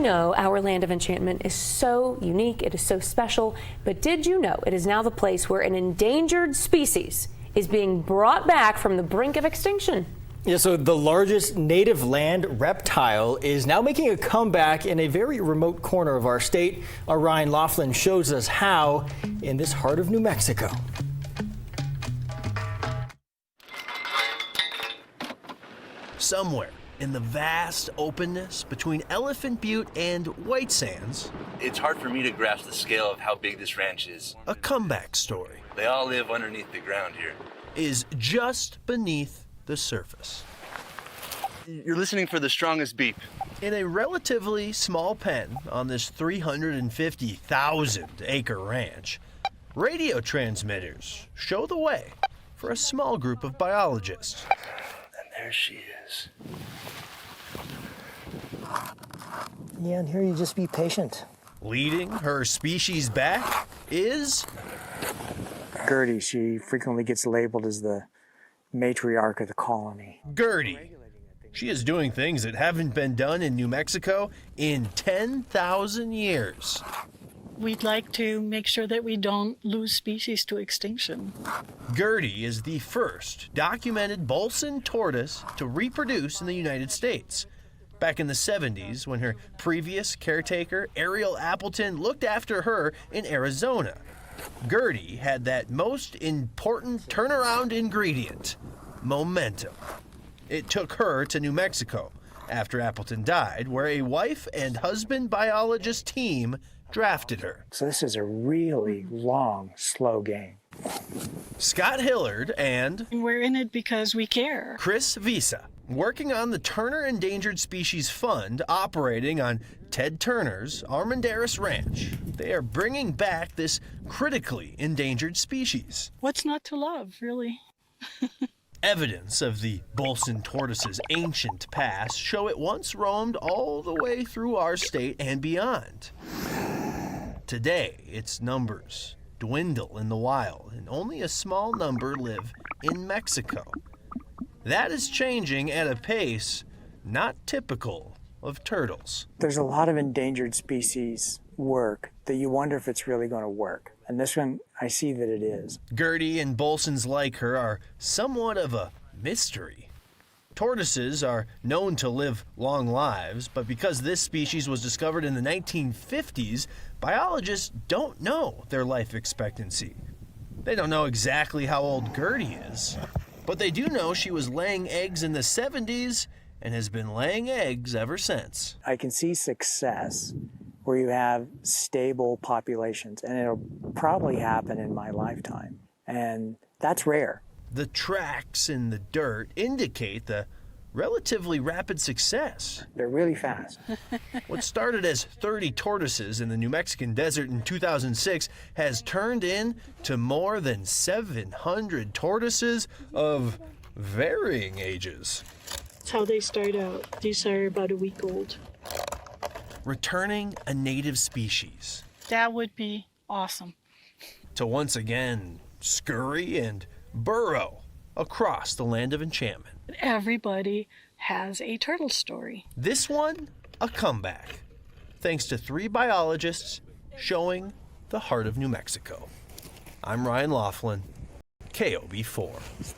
know our land of enchantment is so unique, it is so special, but did you know it is now the place where an endangered species is being brought back from the brink of extinction? Yeah, so the largest native land reptile is now making a comeback in a very remote corner of our state. Our Ryan Laughlin shows us how in this heart of New Mexico. Somewhere in the vast openness between Elephant Butte and White Sands, it's hard for me to grasp the scale of how big this ranch is. a comeback story They all live underneath the ground here. is just beneath the surface. You're listening for the strongest beep. In a relatively small pen on this 350,000 acre ranch, radio transmitters show the way for a small group of biologists. And there she is. Yeah, and here you just be patient. Leading her species back is Gertie, she frequently gets labeled as the matriarch of the colony. Gertie. She is doing things that haven't been done in New Mexico in 10,000 years. We'd like to make sure that we don't lose species to extinction. Gertie is the first documented Bolson tortoise to reproduce in the United States. Back in the 70s, when her previous caretaker, Ariel Appleton, looked after her in Arizona. Gertie had that most important turnaround ingredient, momentum. It took her to New Mexico after Appleton died, where a wife and husband biologist team drafted her. So this is a really long, slow game. Scott Hillard and And we're in it because we care. Chris Visa, working on the Turner Endangered Species Fund operating on Ted Turner's Armendariz Ranch. They are bringing back this critically endangered species. What's not to love, really? Evidence of the Bolson tortoise's ancient past show it once roamed all the way through our state and beyond. Today, its numbers dwindle in the wild, and only a small number live in Mexico. That is changing at a pace not typical of turtles. There's a lot of endangered species work that you wonder if it's really going to work. And this one, I see that it is. Gertie and Bolsons like her are somewhat of a mystery. Tortoises are known to live long lives, but because this species was discovered in the 1950s, biologists don't know their life expectancy. They don't know exactly how old Gertie is, but they do know she was laying eggs in the 70s and has been laying eggs ever since. I can see success where you have stable populations, and it'll probably happen in my lifetime. And that's rare. The tracks in the dirt indicate the relatively rapid success. They're really fast. What started as 30 tortoises in the New Mexican desert in 2006 has turned into more than 700 tortoises of varying ages. That's how they start out. These are about a week old. Returning a native species That would be awesome. to once again scurry and burrow across the land of enchantment. Everybody has a turtle story. This one, a comeback, thanks to 3 biologists showing the heart of New Mexico. I'm Ryan Laughlin, KOB4.